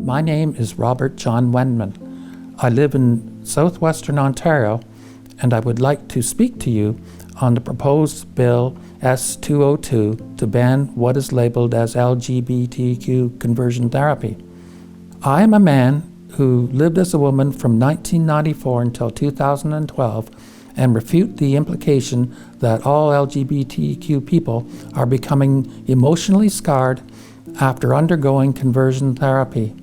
My name is Robert John Wenman. I live in southwestern Ontario, and I would like to speak to you on the proposed Bill S-202 to ban what is labeled as LGBTQ conversion therapy. I am a man who lived as a woman from 1994 until 2012 and refute the implication that all LGBTQ people are becoming emotionally scarred after undergoing conversion therapy.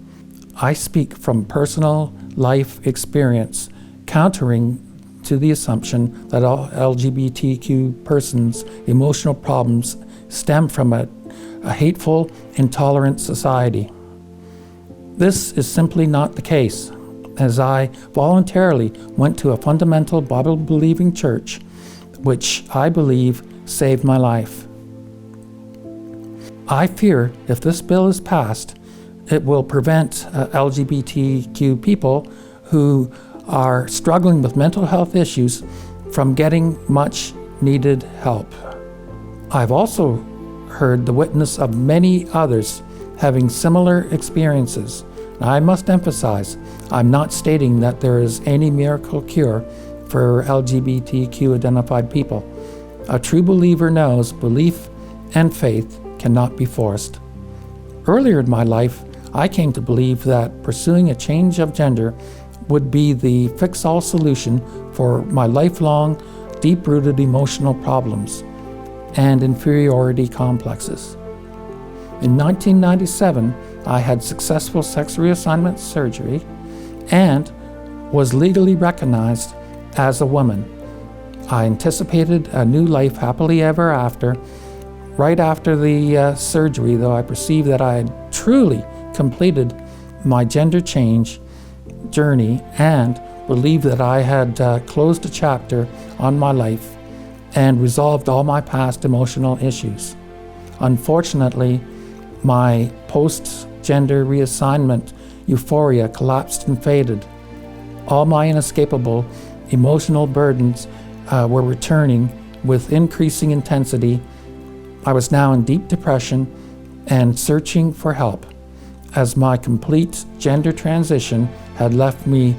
I speak from personal life experience, countering to the assumption that all LGBTQ persons' emotional problems stem from a hateful, intolerant society. This is simply not the case, as I voluntarily went to a fundamental Bible-believing church, which I believe saved my life. I fear if this bill is passed, it will prevent LGBTQ people who are struggling with mental health issues from getting much needed help. I've also heard the witness of many others having similar experiences. I must emphasize, I'm not stating that there is any miracle cure for LGBTQ identified people. A true believer knows belief and faith cannot be forced. Earlier in my life, I came to believe that pursuing a change of gender would be the fix-all solution for my lifelong, deep-rooted emotional problems and inferiority complexes. In 1997, I had successful sex reassignment surgery and was legally recognized as a woman. I anticipated a new life happily ever after. Right after the surgery, though, I perceived that I had truly completed my gender change journey and believed that I had closed a chapter on my life and resolved all my past emotional issues. Unfortunately, my post-gender reassignment euphoria collapsed and faded. All my inescapable emotional burdens were returning with increasing intensity. I was now in deep depression and searching for help, as my complete gender transition had left me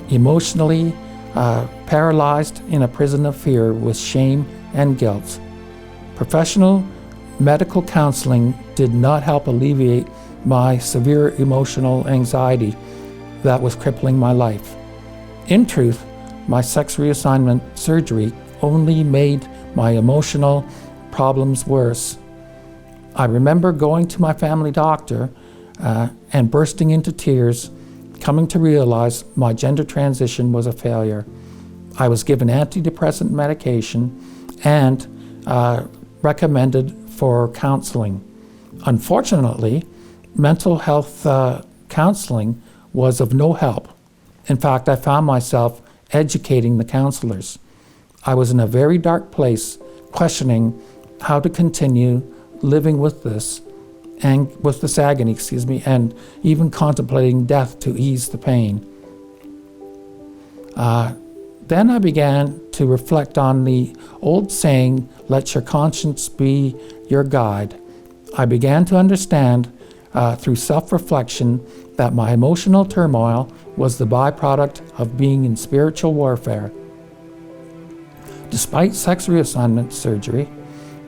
emotionally paralyzed in a prison of fear with shame and guilt. Professional medical counseling did not help alleviate my severe emotional anxiety that was crippling my life. In truth, my sex reassignment surgery only made my emotional problems worse. I remember going to my family doctor and bursting into tears, coming to realize my gender transition was a failure. I was given antidepressant medication and recommended for counseling. Unfortunately, mental health counseling was of no help. In fact, I found myself educating the counselors. I was in a very dark place, questioning how to continue living with this and with this agony, and even contemplating death to ease the pain. Then I began to reflect on the old saying, "Let your conscience be your guide." I began to understand through self-reflection that my emotional turmoil was the byproduct of being in spiritual warfare. Despite sex reassignment surgery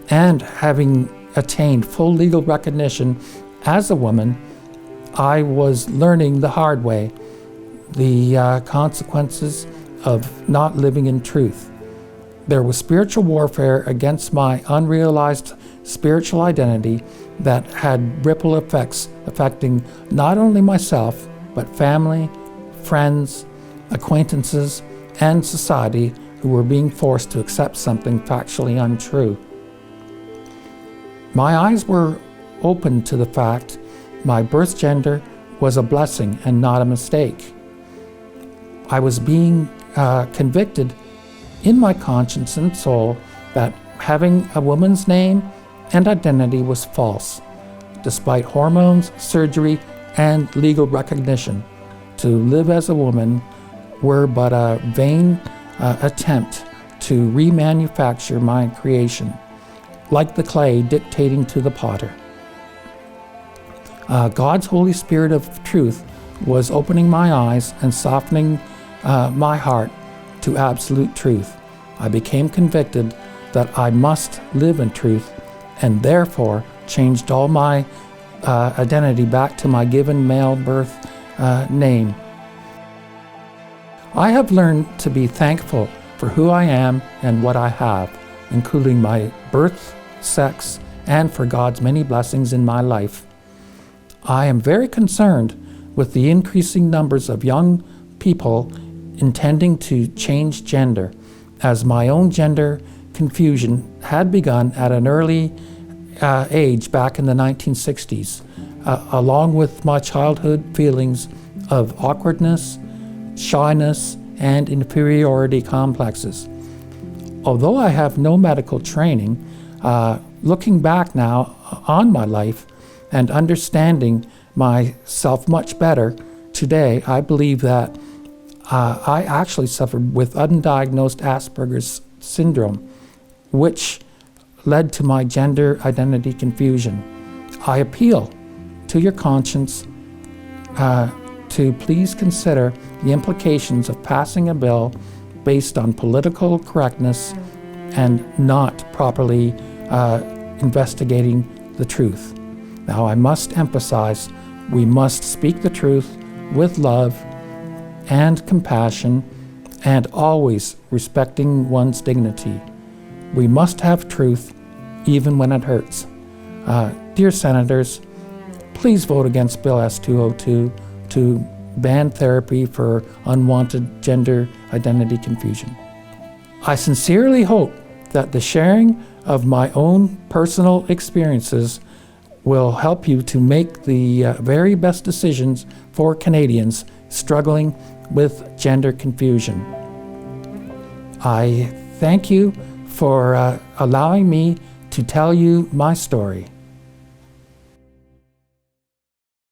and having attained full legal recognition as a woman, I was learning the hard way the consequences of not living in truth. There was spiritual warfare against my unrealized spiritual identity that had ripple effects affecting not only myself, but family, friends, acquaintances, and society who were being forced to accept something factually untrue. My eyes were open to the fact my birth gender was a blessing and not a mistake. I was being convicted in my conscience and soul that having a woman's name and identity was false, despite hormones, surgery, and legal recognition. To live as a woman were but a vain attempt to remanufacture my creation, like the clay dictating to the potter. God's Holy Spirit of truth was opening my eyes and softening my heart to absolute truth. I became convicted that I must live in truth, and therefore changed all my identity back to my given male birth name. I have learned to be thankful for who I am and what I have, including my birth, sex, and for God's many blessings in my life. I am very concerned with the increasing numbers of young people intending to change gender, as my own gender confusion had begun at an early age back in the 1960s, along with my childhood feelings of awkwardness, shyness, and inferiority complexes. Although I have no medical training, looking back now on my life and understanding myself much better today, I believe that I actually suffered with undiagnosed Asperger's syndrome, which led to my gender identity confusion. I appeal to your conscience to please consider the implications of passing a bill based on political correctness and not properly investigating the truth. Now, I must emphasize, we must speak the truth with love and compassion, and always respecting one's dignity. We must have truth even when it hurts. Dear Senators, please vote against Bill S-202 to ban therapy for unwanted gender identity confusion. I sincerely hope that the sharing of my own personal experiences will help you to make the very best decisions for Canadians struggling with gender confusion. I thank you for allowing me to tell you my story.